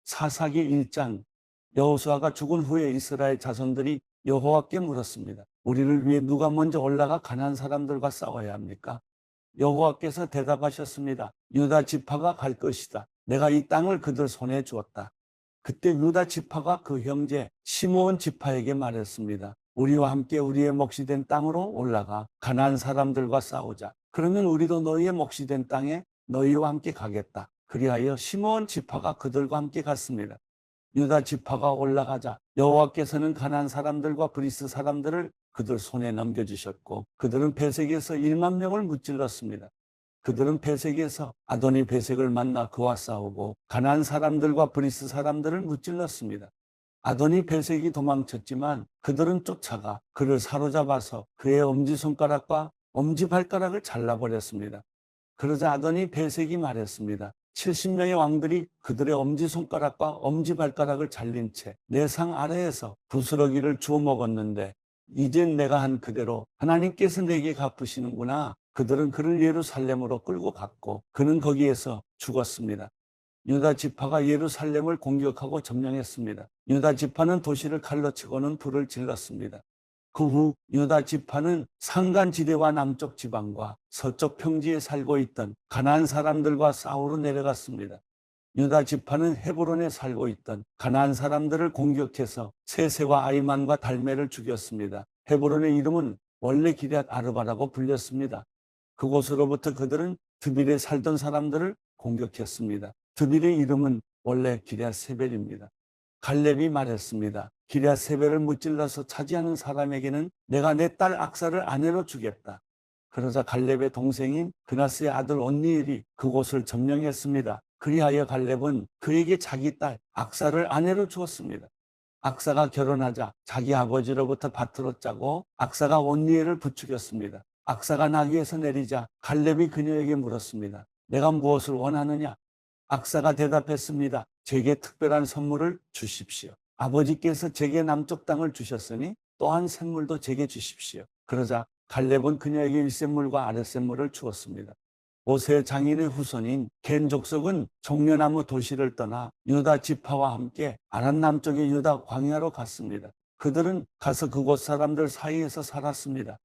사사기 1장. 여호수아가 죽은 후에 이스라엘 자손들이 여호와께 물었습니다. 우리를 위해 누가 먼저 올라가 가나안 사람들과 싸워야 합니까? 여호와께서 대답하셨습니다. 유다 지파가 갈 것이다. 내가 이 땅을 그들 손에 주었다. 그때 유다 지파가 그 형제 시므온 지파에게 말했습니다. 우리와 함께 우리의 몫이 된 땅으로 올라가 가나안 사람들과 싸우자. 그러면 우리도 너희의 몫이 된 땅에 너희와 함께 가겠다. 그리하여 시므온 지파가 그들과 함께 갔습니다. 유다 지파가 올라가자 여호와께서는 가나안 사람들과 브리스 사람들을 그들 손에 넘겨주셨고 그들은 베색에서 1만 명을 무찔렀습니다. 그들은 베색에서 아도니 베색을 만나 그와 싸우고 가나안 사람들과 브리스 사람들을 무찔렀습니다. 아도니 베색이 도망쳤지만 그들은 쫓아가 그를 사로잡아서 그의 엄지손가락과 엄지발가락을 잘라버렸습니다. 그러자 아도니 베색이 말했습니다. 70명의 왕들이 그들의 엄지손가락과 엄지발가락을 잘린 채 내 상 아래에서 부스러기를 주워 먹었는데 이젠 내가 한 그대로 하나님께서 내게 갚으시는구나. 그들은 그를 예루살렘으로 끌고 갔고 그는 거기에서 죽었습니다. 유다 지파가 예루살렘을 공격하고 점령했습니다. 유다 지파는 도시를 칼로 치고는 불을 질렀습니다. 그 후 유다 지파는 산간지대와 남쪽 지방과 서쪽 평지에 살고 있던 가나안 사람들과 싸우러 내려갔습니다. 유다 지파는 헤브론에 살고 있던 가나안 사람들을 공격해서 세세와 아이만과 달메를 죽였습니다. 헤브론의 이름은 원래 기럇 아르바라고 불렸습니다. 그곳으로부터 그들은 드빌에 살던 사람들을 공격했습니다. 드빌의 이름은 원래 기럇 세벨입니다. 갈렙이 말했습니다. 기럇 세벨을 무찔러서 차지하는 사람에게는 내가 내 딸 악사를 아내로 주겠다. 그러자 갈렙의 동생인 그나스의 아들 온니엘이 그곳을 점령했습니다. 그리하여 갈렙은 그에게 자기 딸 악사를 아내로 주었습니다. 악사가 결혼하자 자기 아버지로부터 밭으로 짜고 악사가 온니엘을 부추겼습니다. 악사가 나귀에서 내리자 갈렙이 그녀에게 물었습니다. 내가 무엇을 원하느냐? 악사가 대답했습니다. 제게 특별한 선물을 주십시오. 아버지께서 제게 남쪽 땅을 주셨으니 또한 샘물도 제게 주십시오. 그러자 갈렙은 그녀에게 윗샘물과 아랫샘물을 주었습니다. 모세 장인의 후손인 겐 족속은 종려나무 도시를 떠나 유다 지파와 함께 아란 남쪽의 유다 광야로 갔습니다. 그들은 가서 그곳 사람들 사이에서 살았습니다.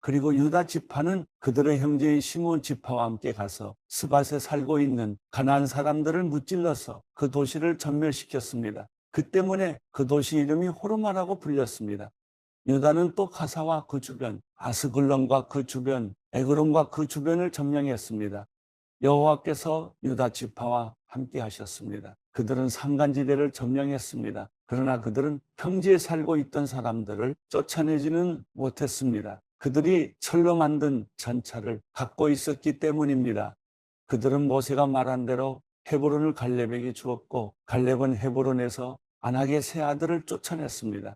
그리고 유다 지파는 그들의 형제인 시므온 지파와 함께 가서 스밧에 살고 있는 가나안 사람들을 무찔러서 그 도시를 전멸시켰습니다. 그 때문에 그 도시 이름이 호르마라고 불렸습니다. 유다는 또 가사와 그 주변, 아스글론과 그 주변, 에그론과 그 주변을 점령했습니다. 여호와께서 유다 지파와 함께 하셨습니다. 그들은 산간지대를 점령했습니다. 그러나 그들은 평지에 살고 있던 사람들을 쫓아내지는 못했습니다. 그들이 철로 만든 전차를 갖고 있었기 때문입니다. 그들은 모세가 말한 대로 헤브론을 갈렙에게 주었고 갈렙은 헤브론에서 안악의 세 아들을 쫓아냈습니다.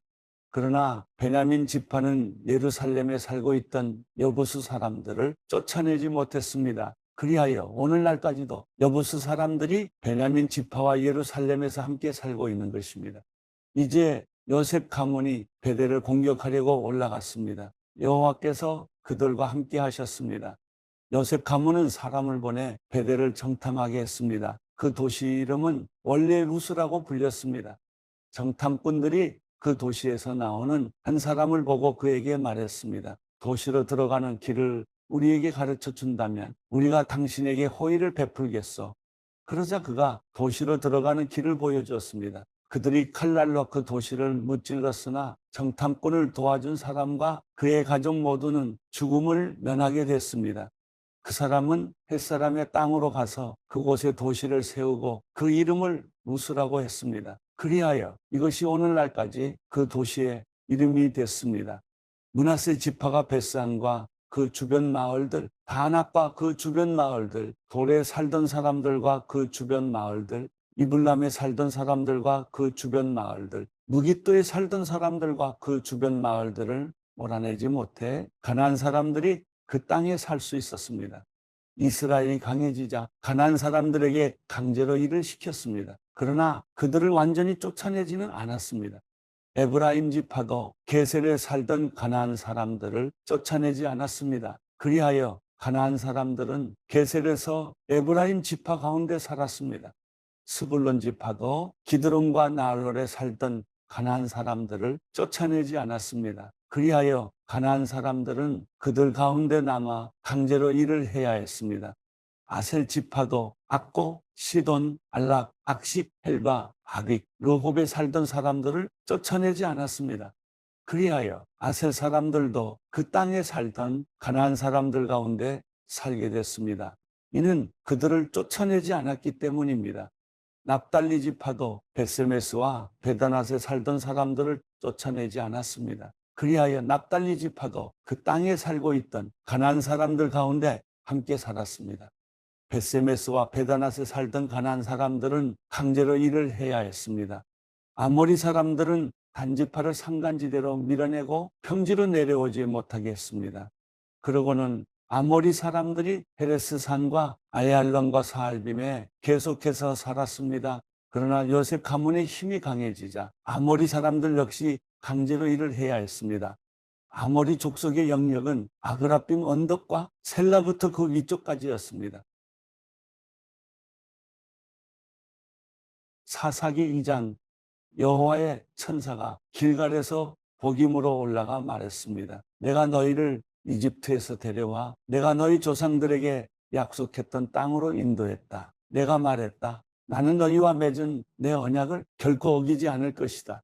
그러나 베냐민 지파는 예루살렘에 살고 있던 여부수 사람들을 쫓아내지 못했습니다. 그리하여 오늘날까지도 여부수 사람들이 베냐민 지파와 예루살렘에서 함께 살고 있는 것입니다. 이제 요셉 가문이 베델을 공격하려고 올라갔습니다. 여호와께서 그들과 함께 하셨습니다. 요셉 가문은 사람을 보내 베델을 정탐하게 했습니다. 그 도시 이름은 원래 루스라고 불렸습니다. 정탐꾼들이 그 도시에서 나오는 한 사람을 보고 그에게 말했습니다. 도시로 들어가는 길을 우리에게 가르쳐 준다면 우리가 당신에게 호의를 베풀겠소. 그러자 그가 도시로 들어가는 길을 보여주었습니다. 그들이 칼날로 그 도시를 무찔렀으나 정탐꾼을 도와준 사람과 그의 가족 모두는 죽음을 면하게 됐습니다. 그 사람은 햇사람의 땅으로 가서 그곳에 도시를 세우고 그 이름을 루스라고 했습니다. 그리하여 이것이 오늘날까지 그 도시의 이름이 됐습니다. 므낫세 지파가 벳산과 그 주변 마을들, 다낙과 그 주변 마을들, 돌에 살던 사람들과 그 주변 마을들, 이블람에 살던 사람들과 그 주변 마을들, 무깃도에 살던 사람들과 그 주변 마을들을 몰아내지 못해 가나안 사람들이 그 땅에 살 수 있었습니다. 이스라엘이 강해지자 가나안 사람들에게 강제로 일을 시켰습니다. 그러나 그들을 완전히 쫓아내지는 않았습니다. 에브라임 지파도 게셀에 살던 가나안 사람들을 쫓아내지 않았습니다. 그리하여 가나안 사람들은 게셀에서 에브라임 지파 가운데 살았습니다. 스불론 지파도 기드론과 나홀에 살던 가나안 사람들을 쫓아내지 않았습니다. 그리하여 가나안 사람들은 그들 가운데 남아 강제로 일을 해야 했습니다. 아셀 지파도 악고, 시돈, 알락, 악십, 헬바, 아빅, 르홉에 살던 사람들을 쫓아내지 않았습니다. 그리하여 아셀 사람들도 그 땅에 살던 가나안 사람들 가운데 살게 됐습니다. 이는 그들을 쫓아내지 않았기 때문입니다. 납달리 지파도 베세메스와 베다낫에 살던 사람들을 쫓아내지 않았습니다. 그리하여 납달리 지파도 그 땅에 살고 있던 가나안 사람들 가운데 함께 살았습니다. 베세메스와 베다낫에 살던 가나안 사람들은 강제로 일을 해야 했습니다. 아모리 사람들은 단지파를 산간지대로 밀어내고 평지로 내려오지 못하게 했습니다. 그러고는 아모리 사람들이 헤레스산과 아얄론과 사알빔에 계속해서 살았습니다. 그러나 요셉 가문의 힘이 강해지자 아모리 사람들 역시 강제로 일을 해야 했습니다. 아모리 족속의 영역은 아그라빔 언덕과 셀라부터 그 위쪽까지였습니다. 사사기 2장 여호와의 천사가 길갈에서 복임으로 올라가 말했습니다. 내가 너희를 이집트에서 데려와 내가 너희 조상들에게 약속했던 땅으로 인도했다. 내가 말했다. 나는 너희와 맺은 내 언약을 결코 어기지 않을 것이다.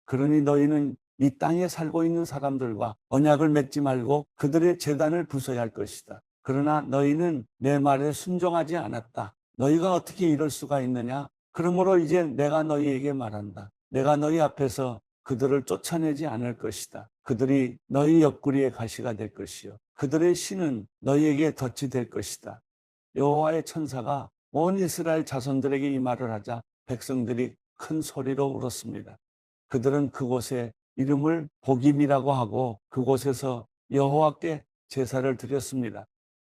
그러니 너희는 이 땅에 살고 있는 사람들과 언약을 맺지 말고 그들의 제단을 부숴야 할 것이다. 그러나 너희는 내 말에 순종하지 않았다. 너희가 어떻게 이럴 수가 있느냐? 그러므로 이제 내가 너희에게 말한다. 내가 너희 앞에서 그들을 쫓아내지 않을 것이다. 그들이 너희 옆구리의 가시가 될 것이요 그들의 신은 너희에게 덫이 될 것이다. 여호와의 천사가 온 이스라엘 자손들에게 이 말을 하자 백성들이 큰 소리로 울었습니다. 그들은 그곳에 이름을 복임이라고 하고 그곳에서 여호와께 제사를 드렸습니다.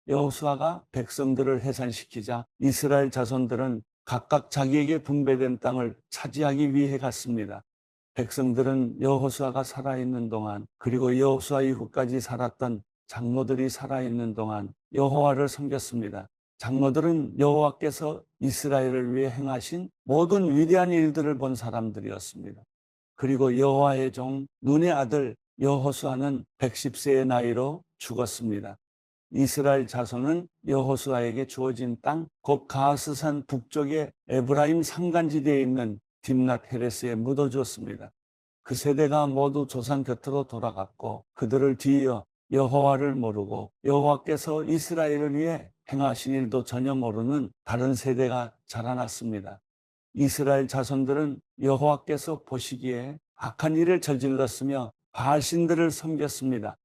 여호수아가 백성들을 해산시키자 이스라엘 자손들은 각각 자기에게 분배된 땅을 차지하기 위해 갔습니다. 백성들은 여호수아가 살아있는 동안 그리고 여호수아 이후까지 살았던 장로들이 살아있는 동안 여호와를 섬겼습니다. 장로들은 여호와께서 이스라엘을 위해 행하신 모든 위대한 일들을 본 사람들이었습니다. 그리고 여호와의 종 눈의 아들 여호수아는 110세의 나이로 죽었습니다. 이스라엘 자손은 여호수아에게 주어진 땅, 곧 가하스산 북쪽의 에브라임 산간지대에 있는 딥낫 헤레스에 묻어주었습니다. 그 세대가 모두 조상 곁으로 돌아갔고 그들을 뒤이어 여호와를 모르고 여호와께서 이스라엘을 위해 행하신 일도 전혀 모르는 다른 세대가 자라났습니다. 이스라엘 자손들은 여호와께서 보시기에 악한 일을 저질렀으며 바알신들을 섬겼습니다.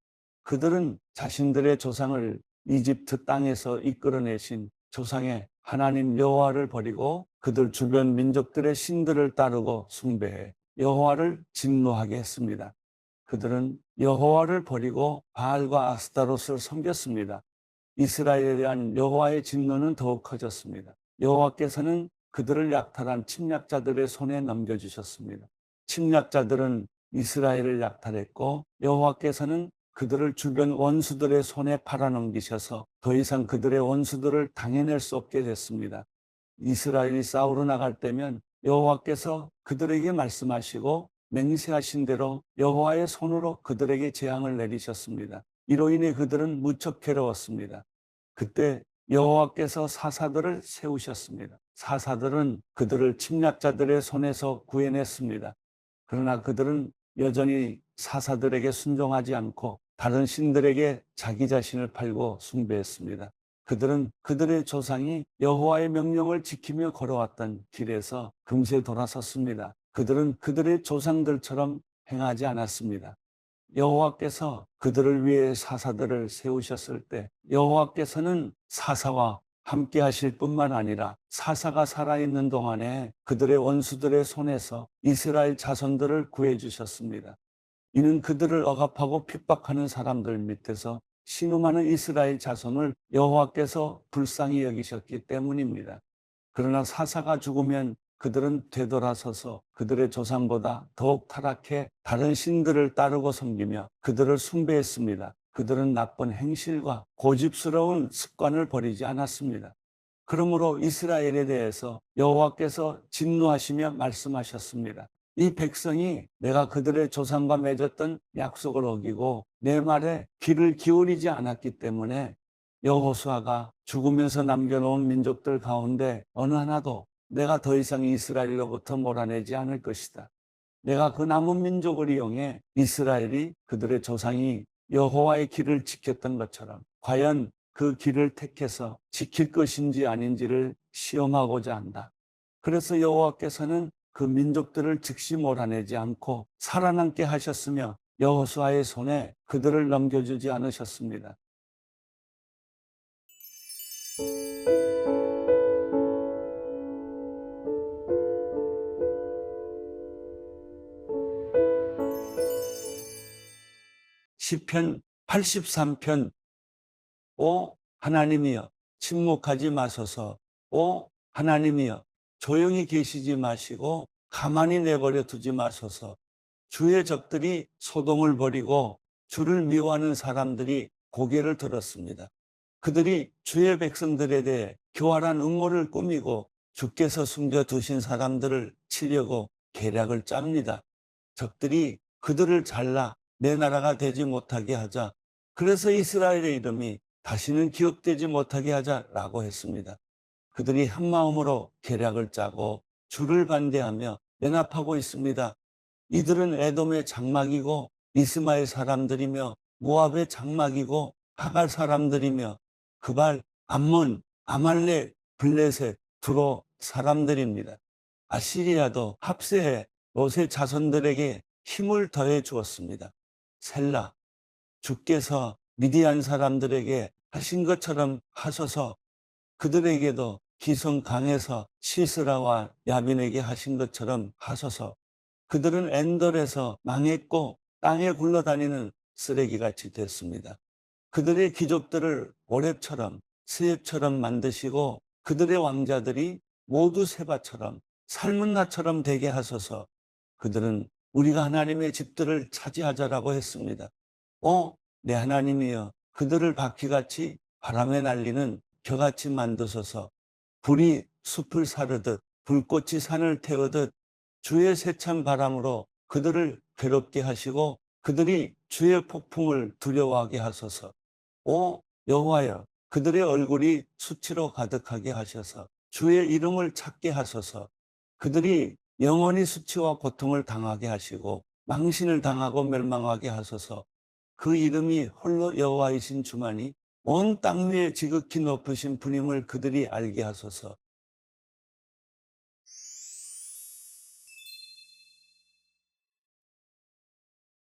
그들은 자신들의 조상을 이집트 땅에서 이끌어내신 조상의 하나님 여호와를 버리고 그들 주변 민족들의 신들을 따르고 숭배해 여호와를 진노하게 했습니다. 그들은 여호와를 버리고 바알과 아스타롯을 섬겼습니다. 이스라엘에 대한 여호와의 진노는 더욱 커졌습니다. 여호와께서는 그들을 약탈한 침략자들의 손에 넘겨주셨습니다. 침략자들은 이스라엘을 약탈했고 여호와께서는 그들을 주변 원수들의 손에 팔아넘기셔서 더 이상 그들의 원수들을 당해낼 수 없게 됐습니다. 이스라엘이 싸우러 나갈 때면 여호와께서 그들에게 말씀하시고 맹세하신 대로 여호와의 손으로 그들에게 재앙을 내리셨습니다. 이로 인해 그들은 무척 괴로웠습니다. 그때 여호와께서 사사들을 세우셨습니다. 사사들은 그들을 침략자들의 손에서 구해냈습니다. 그러나 그들은 여전히 사사들에게 순종하지 않고 다른 신들에게 자기 자신을 팔고 숭배했습니다. 그들은 그들의 조상이 여호와의 명령을 지키며 걸어왔던 길에서 금세 돌아섰습니다. 그들은 그들의 조상들처럼 행하지 않았습니다. 여호와께서 그들을 위해 사사들을 세우셨을 때 여호와께서는 사사와 함께 하실 뿐만 아니라 사사가 살아있는 동안에 그들의 원수들의 손에서 이스라엘 자손들을 구해주셨습니다. 이는 그들을 억압하고 핍박하는 사람들 밑에서 신음하는 이스라엘 자손을 여호와께서 불쌍히 여기셨기 때문입니다. 그러나 사사가 죽으면 그들은 되돌아서서 그들의 조상보다 더욱 타락해 다른 신들을 따르고 섬기며 그들을 숭배했습니다. 그들은 나쁜 행실과 고집스러운 습관을 버리지 않았습니다. 그러므로 이스라엘에 대해서 여호와께서 진노하시며 말씀하셨습니다. 이 백성이 내가 그들의 조상과 맺었던 약속을 어기고 내 말에 귀를 기울이지 않았기 때문에 여호수아가 죽으면서 남겨놓은 민족들 가운데 어느 하나도 내가 더 이상 이스라엘로부터 몰아내지 않을 것이다. 내가 그 남은 민족을 이용해 이스라엘이 그들의 조상이 여호와의 길을 지켰던 것처럼 과연 그 길을 택해서 지킬 것인지 아닌지를 시험하고자 한다. 그래서 여호와께서는 그 민족들을 즉시 몰아내지 않고 살아남게 하셨으며 여호수아의 손에 그들을 넘겨주지 않으셨습니다. 시편 83편. 오 하나님이여 침묵하지 마소서. 오 하나님이여 조용히 계시지 마시고 가만히 내버려 두지 마소서. 주의 적들이 소동을 벌이고 주를 미워하는 사람들이 고개를 들었습니다. 그들이 주의 백성들에 대해 교활한 음모를 꾸미고 주께서 숨겨두신 사람들을 치려고 계략을 짭니다. 적들이 그들을 잘라 내 나라가 되지 못하게 하자. 그래서 이스라엘의 이름이 다시는 기억되지 못하게 하자라고 했습니다. 그들이 한마음으로 계략을 짜고 주를 반대하며 연합하고 있습니다. 이들은 에돔의 장막이고 이스마엘 사람들이며 모압의 장막이고 하갈 사람들이며 그발, 암몬, 아말렉, 블레셋, 두로 사람들입니다. 아시리아도 합세해 롯의 자손들에게 힘을 더해 주었습니다. 셀라, 주께서 미디안 사람들에게 하신 것처럼 하소서. 그들에게도 기성 강에서 시스라와 야빈에게 하신 것처럼 하소서. 그들은 엔돌에서 망했고 땅에 굴러다니는 쓰레기같이 됐습니다. 그들의 귀족들을 오렙처럼 스옉처럼 만드시고 그들의 왕자들이 모두 세바처럼 삶은 나처럼 되게 하소서. 그들은 우리가 하나님의 집들을 차지하자라고 했습니다. 내 하나님이여 그들을 바퀴같이 바람에 날리는 겨같이 만드소서. 불이 숲을 사르듯 불꽃이 산을 태우듯 주의 세찬 바람으로 그들을 괴롭게 하시고 그들이 주의 폭풍을 두려워하게 하소서. 여호와여 그들의 얼굴이 수치로 가득하게 하셔서 주의 이름을 찾게 하소서. 그들이 영원히 수치와 고통을 당하게 하시고 망신을 당하고 멸망하게 하소서. 그 이름이 홀로 여호와이신 주만이 온 땅 위에 지극히 높으신 분임을 그들이 알게 하소서.